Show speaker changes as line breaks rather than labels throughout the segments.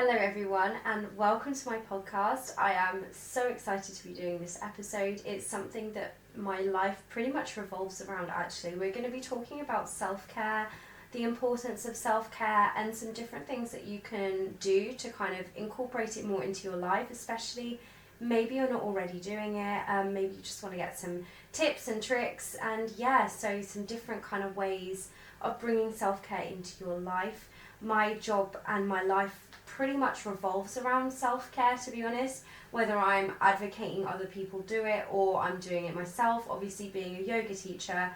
Hello everyone and welcome to my podcast. I am so excited to be doing this episode. It's something that my life pretty much revolves around actually. We're going to be talking about self-care, the importance of self-care and some different things that you can do to kind of incorporate it more into your life, especially maybe you're not already doing it, maybe you just want to get some tips and tricks and so some different kind of ways of bringing self-care into your life. My job and my life pretty much revolves around self-care, to be honest, whether I'm advocating other people do it or I'm doing it myself. Obviously, being a yoga teacher,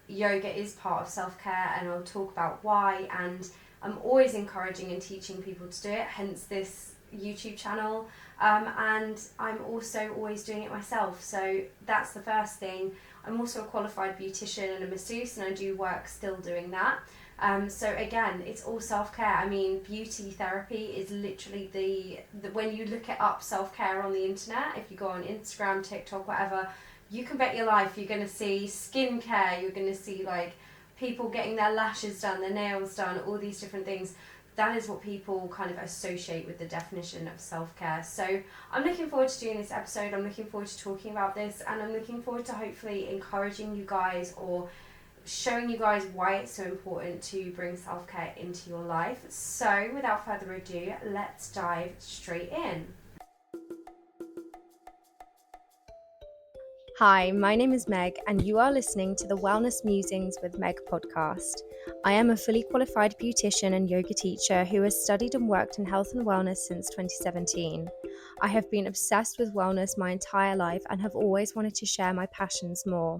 yoga is part of self-care and I'll talk about why, and I'm always encouraging and teaching people to do it, hence this YouTube channel, and I'm also always doing it myself, so that's the first thing. I'm also a qualified beautician and a masseuse and I do work still doing that. So again, it's all self-care. I mean, beauty therapy is literally the when you look it up, self-care on the internet, if you go on Instagram, TikTok, whatever, you can bet your life you're going to see skincare, you're going to see like people getting their lashes done, their nails done, all these different things. That is what people kind of associate with the definition of self-care. So I'm looking forward to doing this episode, I'm looking forward to talking about this, and I'm looking forward to hopefully encouraging you guys or showing you guys why it's so important to bring self-care into your life. So without further ado, let's dive straight in. Hi, my name is Meg and you are listening to the Wellness Musings with Meg podcast. I am a fully qualified beautician and yoga teacher who has studied and worked in health and wellness since 2017. I have been obsessed with wellness my entire life and have always wanted to share my passions more.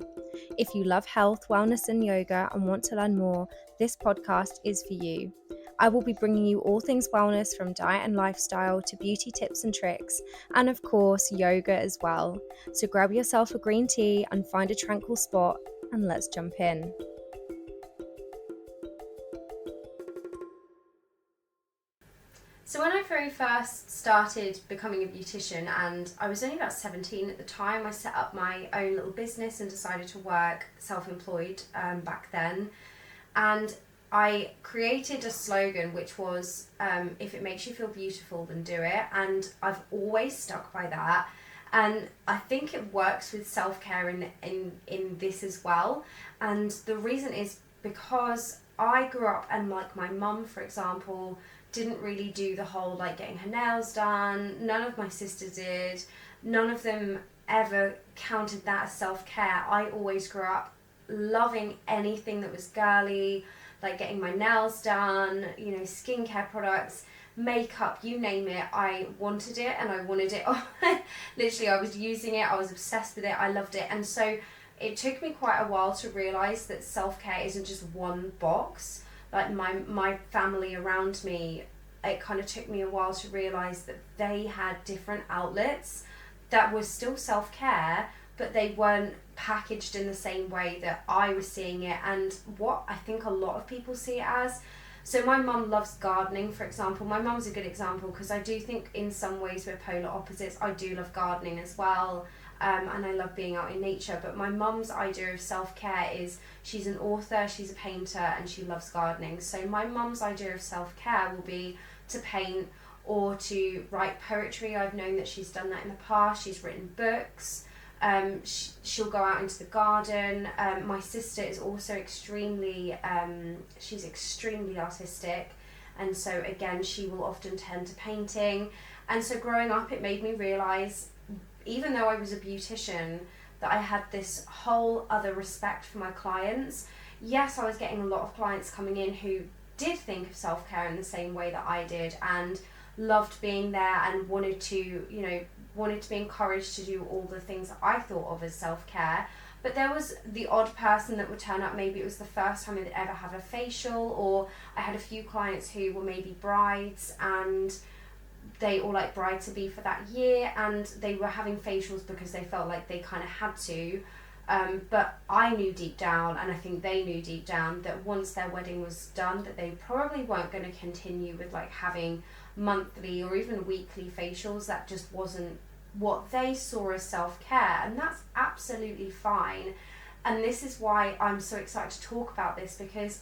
If you love health, wellness and yoga and want to learn more, this podcast is for you. I will be bringing you all things wellness, from diet and lifestyle to beauty tips and tricks, and of course yoga as well. So grab yourself a green tea and find a tranquil spot and let's jump in. So when I very first started becoming a beautician, and I was only about 17 at the time, I set up my own little business and decided to work self-employed back then. And I created a slogan which was, if it makes you feel beautiful, then do it. And I've always stuck by that. And I think it works with self-care in this as well. And the reason is because I grew up and like my mum, for example, didn't really do the whole like getting her nails done. None of my sisters did. None of them ever counted that as self-care. I always grew up loving anything that was girly, like getting my nails done, you know, skincare products, makeup, you name it. I wanted it and I wanted it. Literally, I was using it. I was obsessed with it. I loved it. And so it took me quite a while to realise that self-care isn't just one box. Like my family around me, it kind of took me a while to realise that they had different outlets that was still self-care, but they weren't packaged in the same way that I was seeing it and what I think a lot of people see it as. So my mum loves gardening, for example. My mum's a good example because I do think in some ways we're polar opposites. I do love gardening as well. And I love being out in nature, but my mum's idea of self-care is she's an author, she's a painter, and she loves gardening. So my mum's idea of self-care will be to paint or to write poetry. I've known that she's done that in the past. She's written books. She'll go out into the garden. My sister is also she's extremely artistic, and so again she will often tend to painting. And so growing up, it made me realise, even though I was a beautician, that I had this whole other respect for my clients. Yes, I was getting a lot of clients coming in who did think of self-care in the same way that I did and loved being there and wanted to be encouraged to do all the things that I thought of as self-care. But there was the odd person that would turn up, maybe it was the first time they'd ever have a facial, or I had a few clients who were maybe brides and they all like bride-to-be for that year and they were having facials because they felt like they kind of had to. But I knew deep down, and I think they knew deep down, that once their wedding was done, that they probably weren't going to continue with like having monthly or even weekly facials. That just wasn't what they saw as self-care, and that's absolutely fine. And this is why I'm so excited to talk about this, because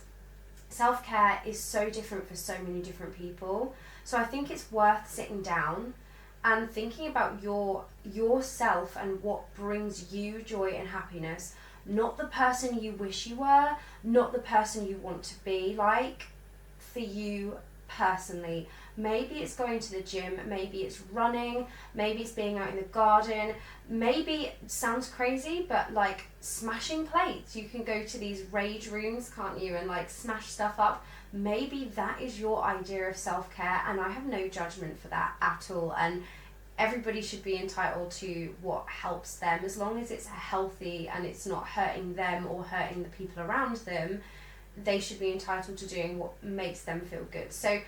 self-care is so different for so many different people. So I think it's worth sitting down and thinking about yourself and what brings you joy and happiness, not the person you wish you were, not the person you want to be like for you personally. Maybe it's going to the gym, maybe it's running, maybe it's being out in the garden, maybe it sounds crazy, but like smashing plates. You can go to these rage rooms, can't you, and like smash stuff up. Maybe that is your idea of self-care, and I have no judgment for that at all. And everybody should be entitled to what helps them, as long as it's healthy and it's not hurting them or hurting the people around them. They should be entitled to doing what makes them feel good. So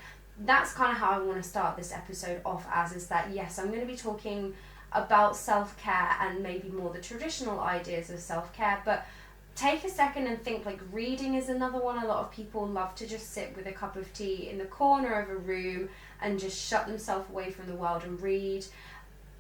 that's kind of how I want to start this episode off as, is that yes, I'm going to be talking about self-care and maybe more the traditional ideas of self-care, but take a second and think, like, reading is another one. A lot of people love to just sit with a cup of tea in the corner of a room and just shut themselves away from the world and read.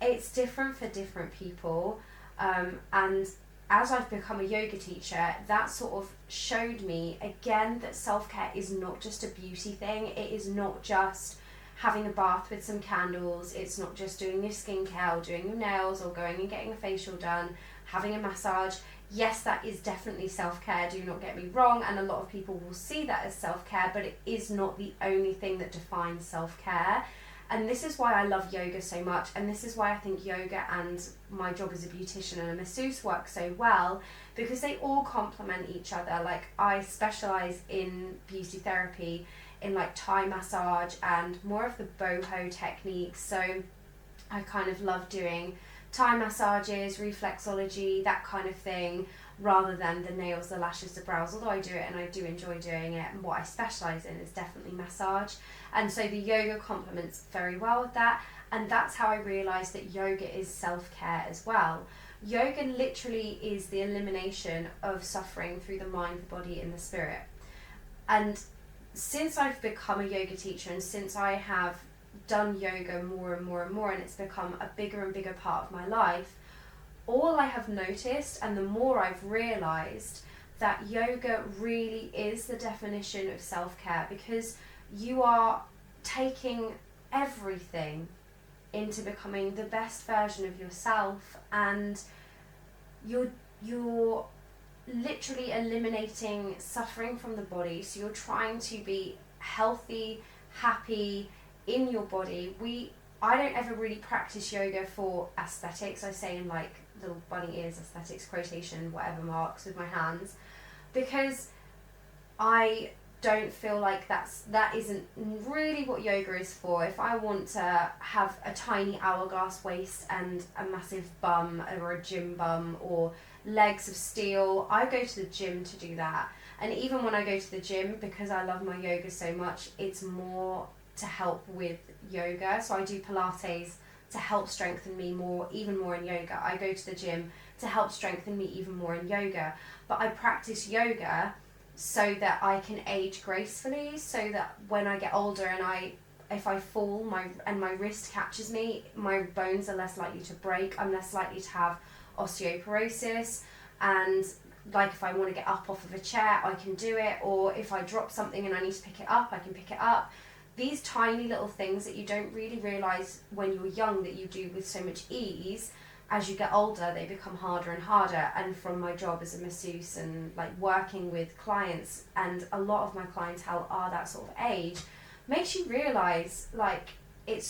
It's different for different people, and as I've become a yoga teacher, that sort of showed me again that self-care is not just a beauty thing. It is not just having a bath with some candles. It's not just doing your skincare or doing your nails or going and getting a facial done, having a massage. Yes, that is definitely self-care, do not get me wrong, and a lot of people will see that as self-care, but it is not the only thing that defines self-care. And this is why I love yoga so much, and this is why I think yoga and my job as a beautician and a masseuse work so well, because they all complement each other. Like, I specialise in beauty therapy, in like Thai massage and more of the boho techniques. So I kind of love doing Thai massages, reflexology, that kind of thing, rather than the nails, the lashes, the brows, although I do it and I do enjoy doing it, and what I specialise in is definitely massage. And so the yoga complements very well with that, and that's how I realised that yoga is self-care as well. Yoga literally is the elimination of suffering through the mind, the body and the spirit. And since I've become a yoga teacher, and since I have done yoga more and more and more, and it's become a bigger and bigger part of my life, all I have noticed, and the more I've realised, that yoga really is the definition of self-care, because you are taking everything into becoming the best version of yourself, and you're literally eliminating suffering from the body. So you're trying to be healthy, happy in your body. I don't ever really practice yoga for aesthetics. I say in like little bunny ears aesthetics, quotation, whatever marks with my hands, because I don't feel like that isn't really what yoga is for. If I want to have a tiny hourglass waist and a massive bum, or a gym bum, or legs of steel, I go to the gym to do that. And even when I go to the gym, because I love my yoga so much, it's more to help with yoga. So I do Pilates to help strengthen me even more in yoga. I go to the gym to help strengthen me even more in yoga. But I practice yoga so that I can age gracefully, so that when I get older and if I fall and my wrist catches me, my bones are less likely to break. I'm less likely to have osteoporosis, and like if I want to get up off of a chair, I can do it, or if I drop something and I need to pick it up, I can pick it up. These tiny little things that you don't really realise when you're young that you do with so much ease, as you get older, they become harder and harder. And from my job as a masseuse and like working with clients, and a lot of my clientele are that sort of age, makes you realise like it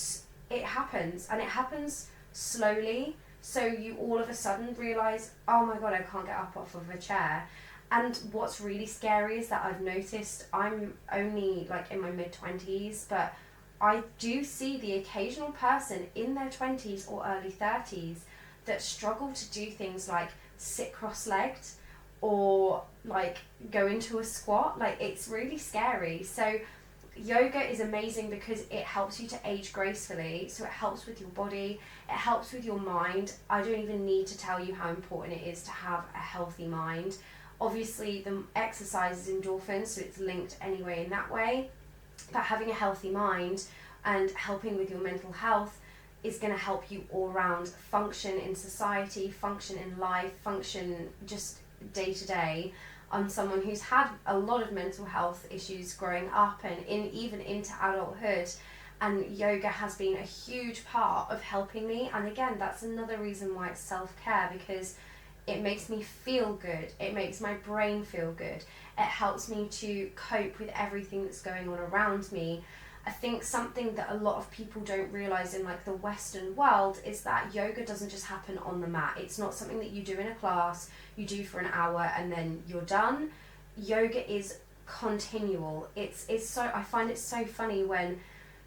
happens, and it happens slowly. So you all of a sudden realise, oh my God, I can't get up off of a chair. And what's really scary is that I've noticed, I'm only like in my mid-20s, but I do see the occasional person in their 20s or early 30s that struggle to do things like sit cross-legged or like go into a squat. Like, it's really scary. So yoga is amazing because it helps you to age gracefully. So it helps with your body, it helps with your mind. I don't even need to tell you how important it is to have a healthy mind. Obviously, the exercise is endorphins, so it's linked anyway in that way. But having a healthy mind and helping with your mental health is going to help you all around function in society, function in life, function just day to day. I'm someone who's had a lot of mental health issues growing up and even into adulthood, and yoga has been a huge part of helping me. And again, that's another reason why it's self-care, because it makes me feel good, it makes my brain feel good, it helps me to cope with everything that's going on around me. I think something that a lot of people don't realise in like the Western world is that yoga doesn't just happen on the mat. It's not something that you do in a class, you do for an hour and then you're done. Yoga is continual. It's so, I find it so funny when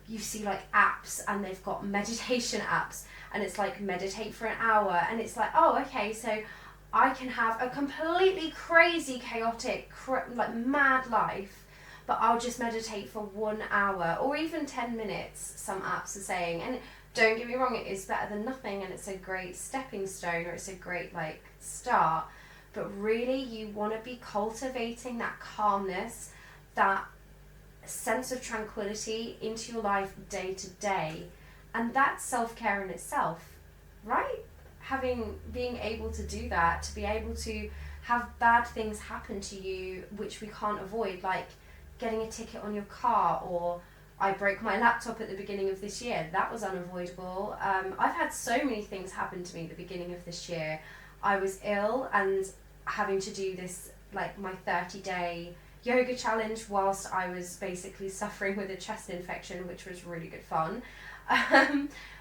you see like apps and they've got meditation apps and it's like meditate for an hour, and it's like, oh okay, so I can have a completely crazy, chaotic, like mad life, but I'll just meditate for 1 hour or even 10 minutes, some apps are saying. And don't get me wrong, it is better than nothing and it's a great stepping stone, or it's a great like start. But really, you want to be cultivating that calmness, that sense of tranquility into your life day to day. And that's self-care in itself, right? Being able to do that, to be able to have bad things happen to you which we can't avoid, like getting a ticket on your car, or I broke my laptop at the beginning of this year. That was unavoidable. I've had so many things happen to me at the beginning of this year. I was ill and having to do this, like my 30-day yoga challenge whilst I was basically suffering with a chest infection, which was really good fun.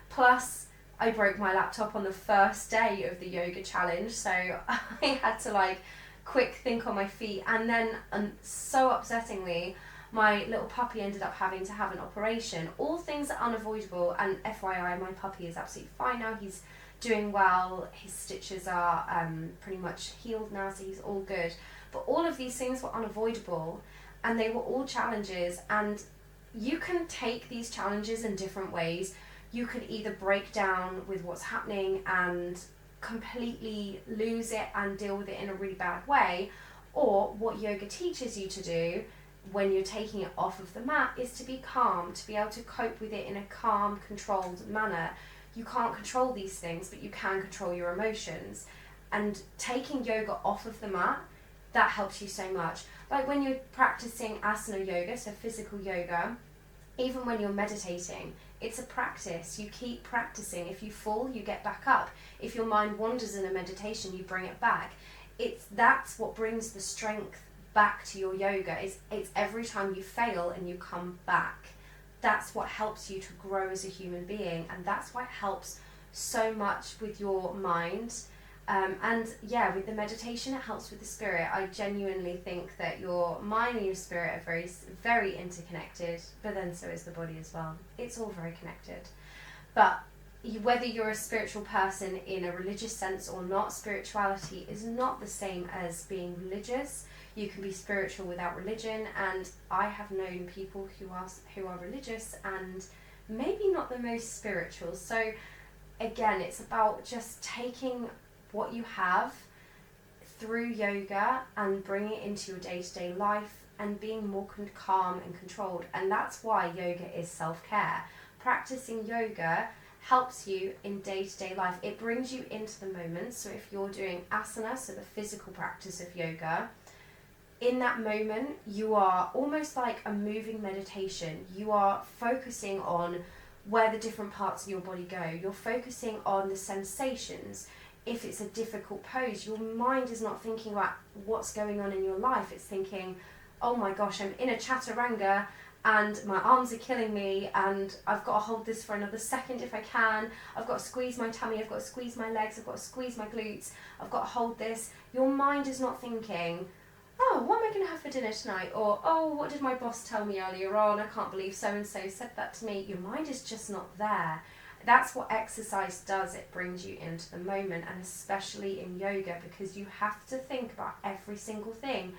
Plus I broke my laptop on the first day of the yoga challenge, so I had to like quick think on my feet. And then, so upsettingly, my little puppy ended up having to have an operation. All things are unavoidable, and FYI, my puppy is absolutely fine now. He's doing well. His stitches are pretty much healed now, so he's all good. But all of these things were unavoidable, and they were all challenges. And you can take these challenges in different ways. You could either break down with what's happening and completely lose it and deal with it in a really bad way, or what yoga teaches you to do when you're taking it off of the mat is to be calm, to be able to cope with it in a calm, controlled manner. You can't control these things, but you can control your emotions. And taking yoga off of the mat, that helps you so much. Like when you're practicing asana yoga, so physical yoga, even when you're meditating, it's a practice. You keep practicing. If you fall, you get back up. If your mind wanders in a meditation, you bring it back. That's what brings the strength back to your yoga. It's every time you fail and you come back. That's what helps you to grow as a human being, and that's why it helps so much with your mind. And yeah, with the meditation, it helps with the spirit. I genuinely think that your mind and your spirit are very, very interconnected, but then so is the body as well. It's all very connected. But whether you're a spiritual person in a religious sense or not, spirituality is not the same as being religious. You can be spiritual without religion, and I have known people who are religious and maybe not the most spiritual. So again, it's about just taking what you have through yoga and bringing it into your day-to-day life and being more calm and controlled. And that's why yoga is self-care. Practicing yoga helps you in day-to-day life. It brings you into the moment. So if you're doing asana, so the physical practice of yoga, in that moment you are almost like a moving meditation. You are focusing on where the different parts of your body go. You're focusing on the sensations. If it's a difficult pose, your mind is not thinking about what's going on in your life. It's thinking, oh my gosh, I'm in a chaturanga and my arms are killing me and I've got to hold this for another second if I can. I've got to squeeze my tummy, I've got to squeeze my legs, I've got to squeeze my glutes, I've got to hold this. Your mind is not thinking, oh, what am I going to have for dinner tonight? Or, oh, what did my boss tell me earlier on? I can't believe so-and-so said that to me. Your mind is just not there. That's what exercise does. It brings you into the moment, and especially in yoga, because you have to think about every single thing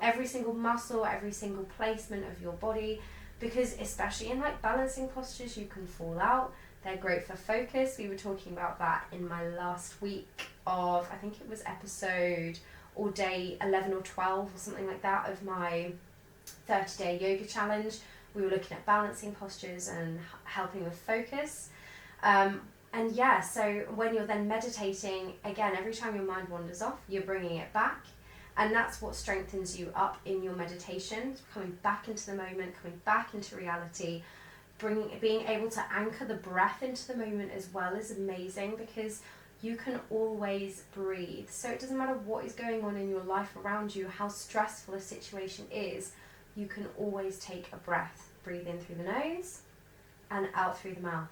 every single muscle, every single placement of your body, because especially in like balancing postures, you can fall out. They're great for focus. We were talking about that in my last week of, I think it was episode or day 11 or 12 or something like that of my 30-day yoga challenge. We were looking at balancing postures and helping with focus. And so when you're then meditating, again, every time your mind wanders off, you're bringing it back. And that's what strengthens you up in your meditation, coming back into the moment, coming back into reality. Being able to anchor the breath into the moment as well is amazing, because you can always breathe. So it doesn't matter what is going on in your life around you, how stressful a situation is, you can always take a breath. Breathe in through the nose and out through the mouth.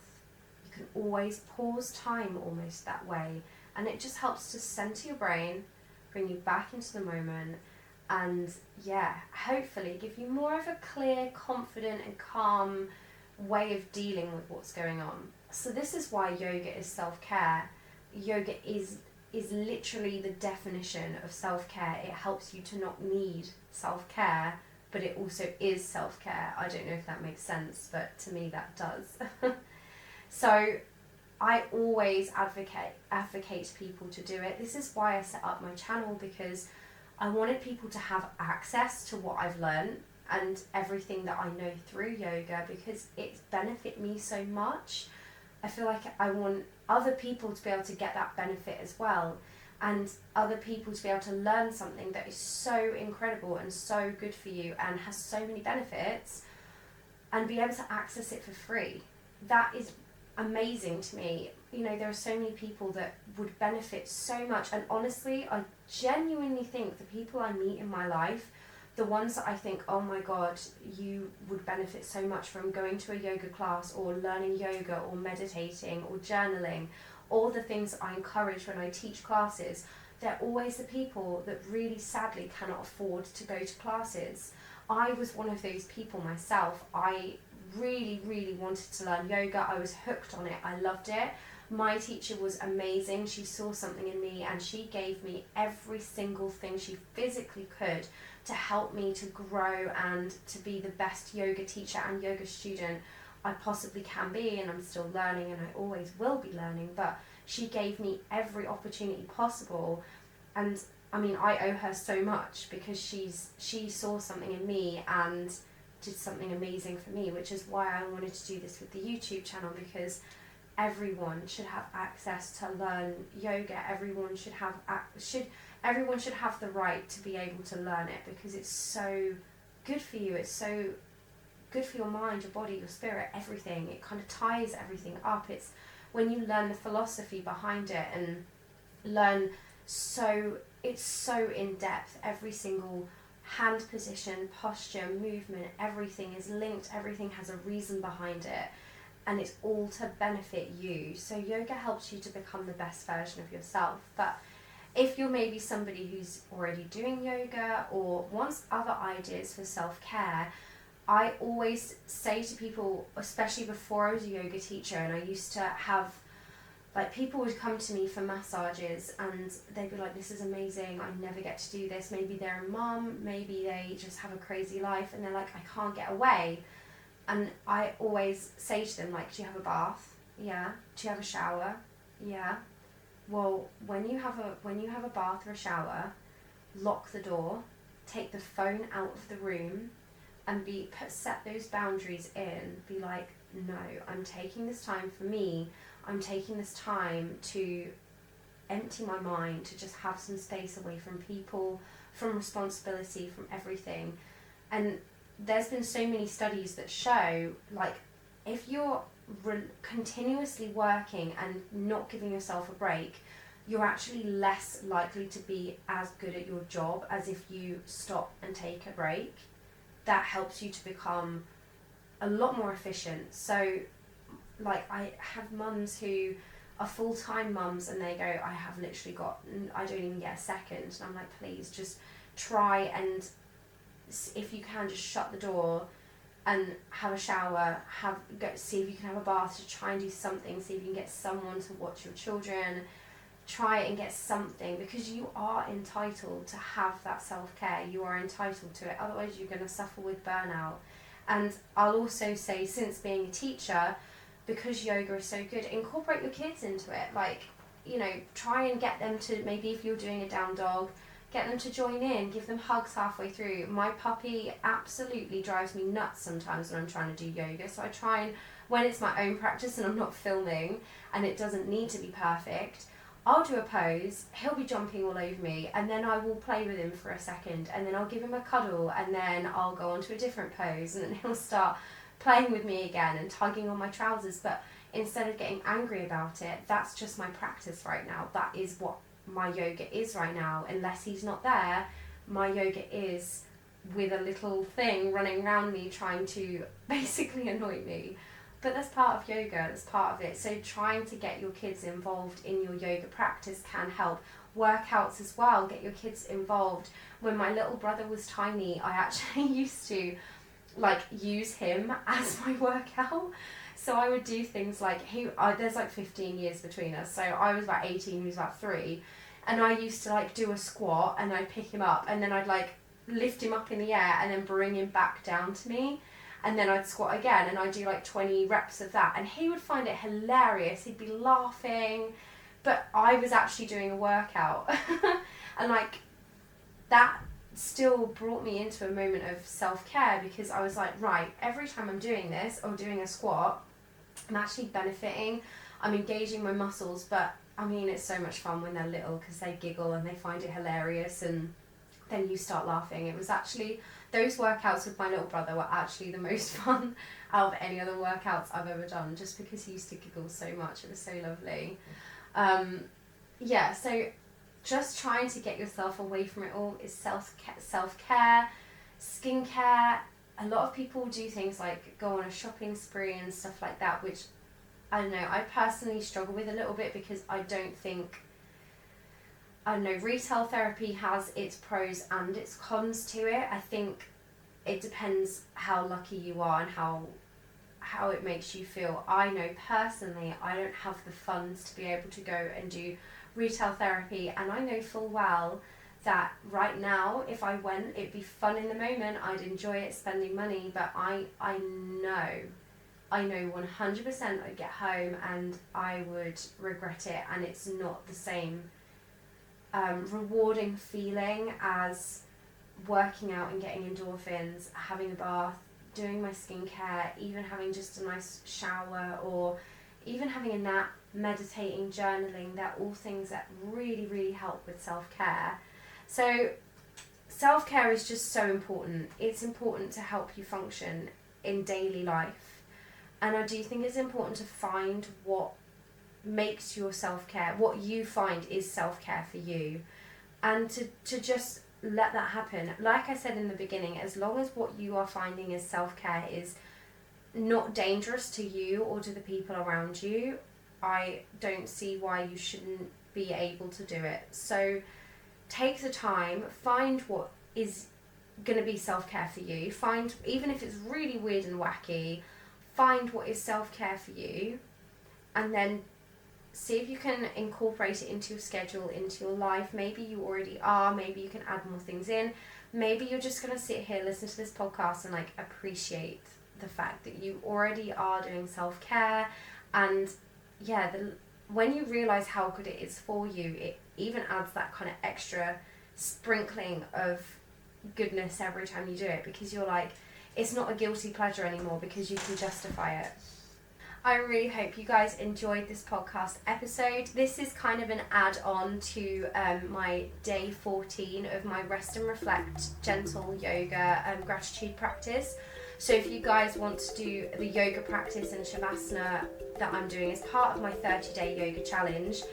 You can always pause time almost that way. And it just helps to center your brain, bring you back into the moment, and hopefully give you more of a clear, confident and calm way of dealing with what's going on. So this is why yoga is self-care. Yoga is literally the definition of self-care. It helps you to not need self-care, but it also is self-care. I don't know if that makes sense, but to me that does. So I always advocate people to do it. This is why I set up my channel, because I wanted people to have access to what I've learned and everything that I know through yoga, because it's benefit me so much. I feel like I want other people to be able to get that benefit as well, and other people to be able to learn something that is so incredible and so good for you and has so many benefits, and be able to access it for free. That is amazing to me. You know, there are so many people that would benefit so much, and honestly, I genuinely think the people I meet in my life, the ones that I think, oh my God, you would benefit so much from going to a yoga class or learning yoga or meditating or journaling, all the things that I encourage when I teach classes, they're always the people that really sadly cannot afford to go to classes. I was one of those people myself. I really, really wanted to learn yoga. I was hooked on it. I loved it. My teacher was amazing. She saw something in me and she gave me every single thing she physically could to help me to grow and to be the best yoga teacher and yoga student I possibly can be. And I'm still learning, and I always will be learning, but she gave me every opportunity possible. And I mean, I owe her so much, because she saw something in me and did something amazing for me, which is why I wanted to do this with the YouTube channel, because everyone should have access to learn yoga. Everyone should have the right to be able to learn it, because it's so good for you. It's so good for your mind, your body, your spirit, everything. It kind of ties everything up. It's when you learn the philosophy behind it and learn it's so in depth. Every single hand position, posture, movement, everything is linked. Everything has a reason behind it, and it's all to benefit you. So yoga helps you to become the best version of yourself. But if you're maybe somebody who's already doing yoga or wants other ideas for self-care, I always say to people, especially before I was a yoga teacher, and I used to have, like, people would come to me for massages and they'd be like, this is amazing, I never get to do this. Maybe they're a mum, maybe they just have a crazy life, and they're like, I can't get away. And I always say to them, like, do you have a bath? Yeah. Do you have a shower? Yeah. Well, when you have a bath or a shower, lock the door, take the phone out of the room, and set those boundaries in. Be like, no, I'm taking this time for me. I'm taking this time to empty my mind, to just have some space away from people, from responsibility, from everything. And there's been so many studies that show, like, if you're continuously working and not giving yourself a break, you're actually less likely to be as good at your job as if you stop and take a break. That helps you to become a lot more efficient. So, like, I have mums who are full-time mums, and they go, I don't even get a second. And I'm like, please just try, and if you can, just shut the door and have a shower, see if you can have a bath, to try and do something, see if you can get someone to watch your children. Try and get something, because you are entitled to have that self-care. You are entitled to it, otherwise you're going to suffer with burnout. And I'll also say, since being a teacher, because yoga is so good, incorporate your kids into it. Like, you know, try and get them to, maybe if you're doing a down dog, get them to join in, give them hugs halfway through. My puppy absolutely drives me nuts sometimes when I'm trying to do yoga, so I try and, when it's my own practice and I'm not filming and it doesn't need to be perfect, I'll do a pose, he'll be jumping all over me, and then I will play with him for a second, and then I'll give him a cuddle, and then I'll go on to a different pose, and then he'll start playing with me again and tugging on my trousers. But instead of getting angry about it, that's just my practice right now. That is what my yoga is right now. Unless he's not there, my yoga is with a little thing running around me trying to basically annoy me. But that's part of yoga, that's part of it. So trying to get your kids involved in your yoga practice can help. Workouts as well, get your kids involved. When my little brother was tiny, I actually used to use him as my workout. So I would do things like, there's 15 years between us. So I was about 18, he was about 3. And I used to do a squat, and I'd pick him up, and then I'd lift him up in the air and then bring him back down to me. And then I'd squat again, and I'd do 20 reps of that. And he would find it hilarious. He'd be laughing, but I was actually doing a workout. And that still brought me into a moment of self-care, because I was like, right, every time I'm doing this or doing a squat, I'm actually benefiting. I'm engaging my muscles, but I mean, it's so much fun when they're little because they giggle and they find it hilarious, and then you start laughing. It was actually, those workouts with my little brother were actually the most fun out of any other workouts I've ever done, just because he used to giggle so much. It was so lovely. So just trying to get yourself away from it all is self-care, skincare. A lot of people do things like go on a shopping spree and stuff like that, which I don't know, I personally struggle with a little bit, because I know, retail therapy has its pros and its cons to it. I think it depends how lucky you are and how it makes you feel. I know personally I don't have the funds to be able to go and do retail therapy, and I know full well that right now if I went, it'd be fun in the moment, I'd enjoy it, spending money, but I know 100% I'd get home and I would regret it, and it's not the same rewarding feeling as working out and getting endorphins, having a bath, doing my skincare, even having just a nice shower, or even having a nap, meditating, journaling. They're all things that really, really help with self-care. So self-care is just so important. It's important to help you function in daily life. And I do think it's important to find what makes your self-care, what you find is self-care for you, and to just let that happen. Like I said in the beginning, as long as what you are finding as self-care is not dangerous to you or to the people around you, I don't see why you shouldn't be able to do it. So take the time, find what is going to be self-care for you. Find, even if it's really weird and wacky, find what is self-care for you, and then see if you can incorporate it into your schedule, into your life. Maybe you already are, maybe you can add more things in. Maybe you're just going to sit here, listen to this podcast and appreciate the fact that you already are doing self-care. And when you realise how good it is for you, it even adds that kind of extra sprinkling of goodness every time you do it, because you're it's not a guilty pleasure anymore because you can justify it. I really hope you guys enjoyed this podcast episode. This is kind of an add-on to my day 14 of my Rest and Reflect gentle yoga gratitude practice. So if you guys want to do the yoga practice and Shavasana that I'm doing as part of my 30-day yoga challenge,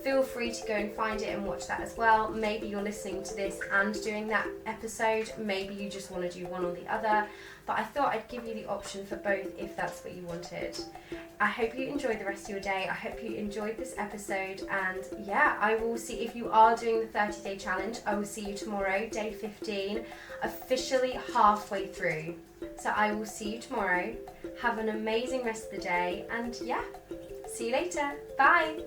feel free to go and find it and watch that as well. Maybe you're listening to this and doing that episode. Maybe you just want to do one or the other. But I thought I'd give you the option for both if that's what you wanted. I hope you enjoyed the rest of your day. I hope you enjoyed this episode. And I will see, if you are doing the 30-day challenge, I will see you tomorrow, day 15, officially halfway through. So I will see you tomorrow. Have an amazing rest of the day. And see you later. Bye.